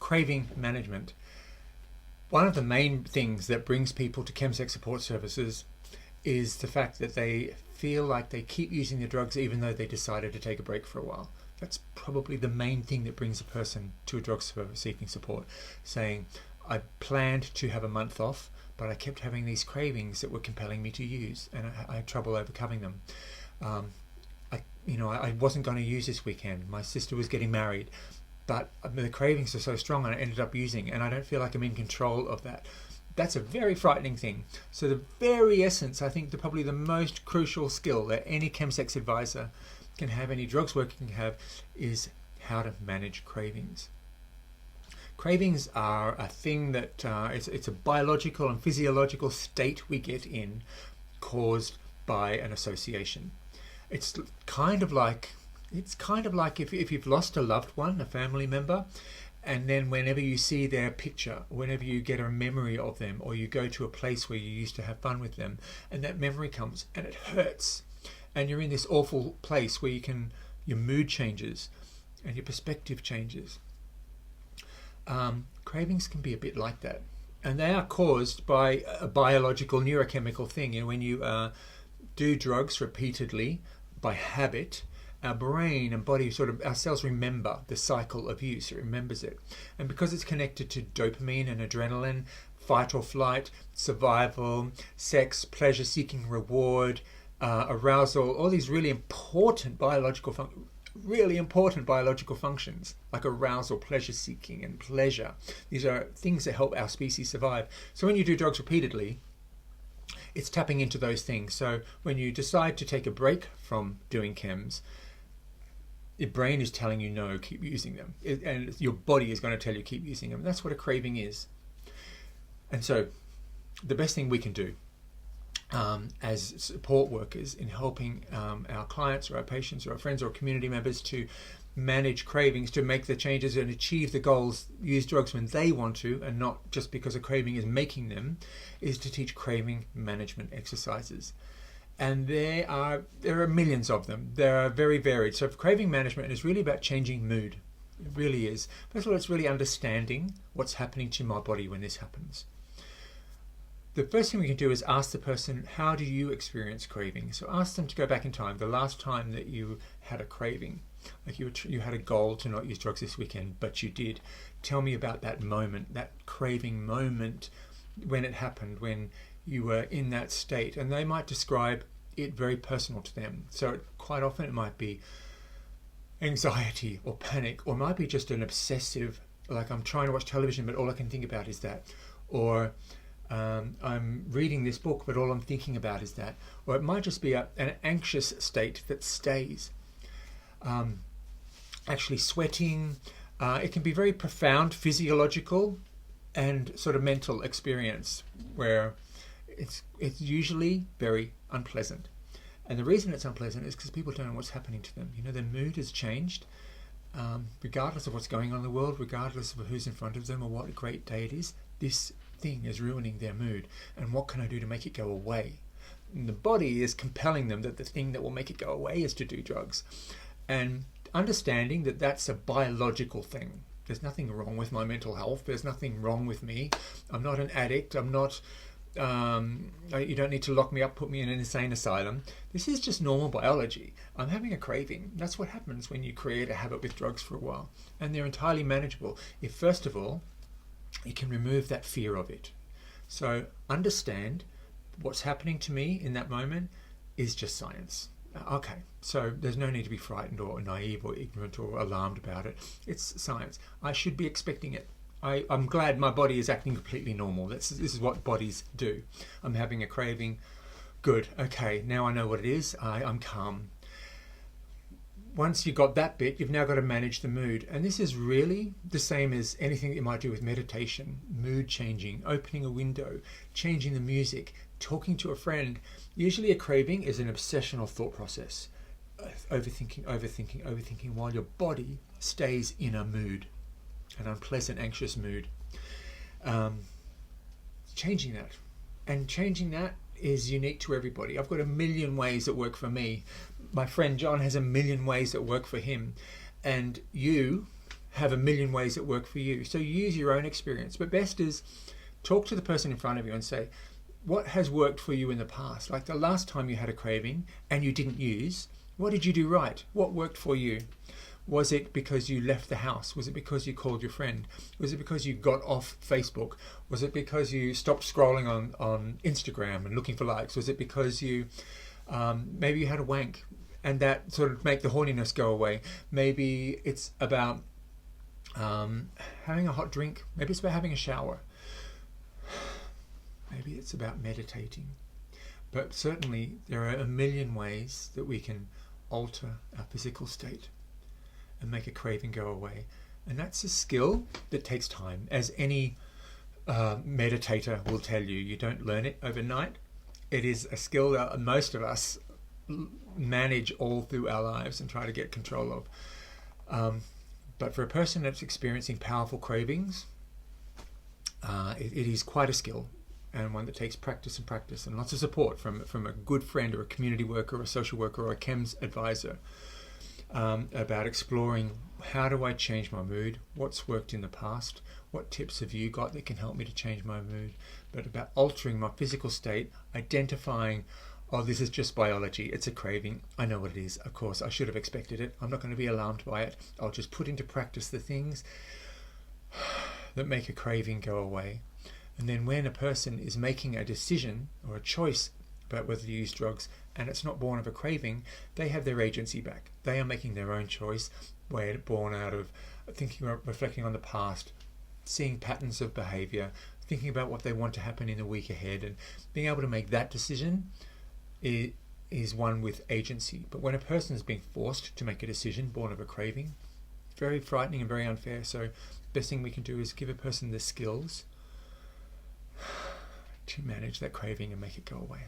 craving management. One of the main things that brings people to chemsec support services is the fact that they feel like they keep using the drugs even though they decided to take a break for a while. That's probably the main thing that brings a person to a drug seeking support, saying, I planned to have a month off, but I kept having these cravings that were compelling me to use, and I had trouble overcoming them. I wasn't going to use this weekend. My sister was getting married, but the cravings are so strong and I ended up using, and I don't feel like I'm in control of that. That's a very frightening thing. So the very essence, I think, probably the most crucial skill that any chemsex advisor can have, any drugs worker can have, is how to manage cravings. Cravings are a thing that it's a biological and physiological state we get in, caused by an association. It's kind of like if you've lost a loved one, a family member, and then whenever you see their picture, whenever you get a memory of them, or you go to a place where you used to have fun with them, and that memory comes and it hurts, and you're in this awful place where your mood changes and your perspective changes. Cravings can be a bit like that, and they are caused by a biological neurochemical thing. And when you do drugs repeatedly by habit, our brain and body our cells remember the cycle of use. It remembers it, and because it's connected to dopamine and adrenaline, fight or flight, survival, sex, pleasure seeking, reward, arousal, all these really important biological functions like arousal, pleasure seeking, and pleasure. These are things that help our species survive. So when you do drugs repeatedly, it's tapping into those things. So when you decide to take a break from doing chems, your brain is telling you no, keep using them, and your body is going to tell you keep using them. That's what a craving is. And so the best thing we can do as support workers in helping our clients or our patients or our friends or community members to manage cravings, to make the changes and achieve the goals, use drugs when they want to and not just because a craving is making them, is to teach craving management exercises. And there are millions of them. They are very varied. So craving management is really about changing mood. It really is. First of all, it's really understanding what's happening to my body when this happens. The first thing we can do is ask the person, how do you experience craving? So ask them to go back in time, the last time that you had a craving. Like you had a goal to not use drugs this weekend, but you did. Tell me about that moment, that craving moment, when it happened, when you were in that state. And they might describe it very personal to them. So quite often it might be anxiety or panic, or it might be just an obsessive, like I'm trying to watch television but all I can think about is that. Or I'm reading this book but all I'm thinking about is that. Or it might just be an anxious state that stays. Actually sweating. It can be very profound physiological and sort of mental experience where it's usually very unpleasant. And the reason it's unpleasant is because people don't know what's happening to them. Their mood has changed, regardless of what's going on in the world, regardless of who's in front of them or what a great day it is. This thing is ruining their mood. And what can I do to make it go away? And the body is compelling them that the thing that will make it go away is to do drugs. And understanding that that's a biological thing. There's nothing wrong with my mental health. There's nothing wrong with me. I'm not an addict. I'm not... you don't need to lock me up, put me in an insane asylum. This is just normal biology. I'm having a craving. That's what happens when you create a habit with drugs for a while. And they're entirely manageable if, first of all, you can remove that fear of it. So understand what's happening to me in that moment is just science. Okay, so there's no need to be frightened or naive or ignorant or alarmed about it. It's science. I should be expecting it. I'm glad my body is acting completely normal. This is what bodies do. I'm having a craving. Good. Okay, now I know what it is. I'm calm. Once you've got that bit, you've now got to manage the mood. And this is really the same as anything that you might do with meditation, mood changing, opening a window, changing the music, talking to a friend. Usually a craving is an obsessional thought process. Overthinking while your body stays in a mood. An unpleasant, anxious mood. Changing that is unique to everybody. I've got a million ways that work for me. My friend John has a million ways that work for him. And you have a million ways that work for you. So use your own experience. But best is talk to the person in front of you and say, what has worked for you in the past? Like the last time you had a craving and you didn't use, what did you do right? What worked for you? Was it because you left the house? Was it because you called your friend? Was it because you got off Facebook? Was it because you stopped scrolling on Instagram and looking for likes? Was it because you maybe you had a wank and that sort of make the horniness go away? Maybe it's about having a hot drink. Maybe it's about having a shower. Maybe it's about meditating. But certainly there are a million ways that we can alter our physical state and make a craving go away. And that's a skill that takes time. As any meditator will tell you, you don't learn it overnight. It is a skill that most of us manage all through our lives and try to get control of. But for a person that's experiencing powerful cravings, it is quite a skill, and one that takes practice and lots of support from a good friend or a community worker or a social worker or a chems advisor. About exploring, how do I change my mood? What's worked in the past? What tips have you got that can help me to change my mood? But about altering my physical state, identifying, oh, this is just biology. It's a craving. I know what it is. Of course, I should have expected it. I'm not going to be alarmed by it. I'll just put into practice the things that make a craving go away. And then when a person is making a decision or a choice about whether to use drugs, and it's not born of a craving, they have their agency back. They are making their own choice, born out of thinking, reflecting on the past, seeing patterns of behavior, thinking about what they want to happen in the week ahead, and being able to make that decision is one with agency. But when a person is being forced to make a decision born of a craving, it's very frightening and very unfair. So the best thing we can do is give a person the skills to manage that craving and make it go away.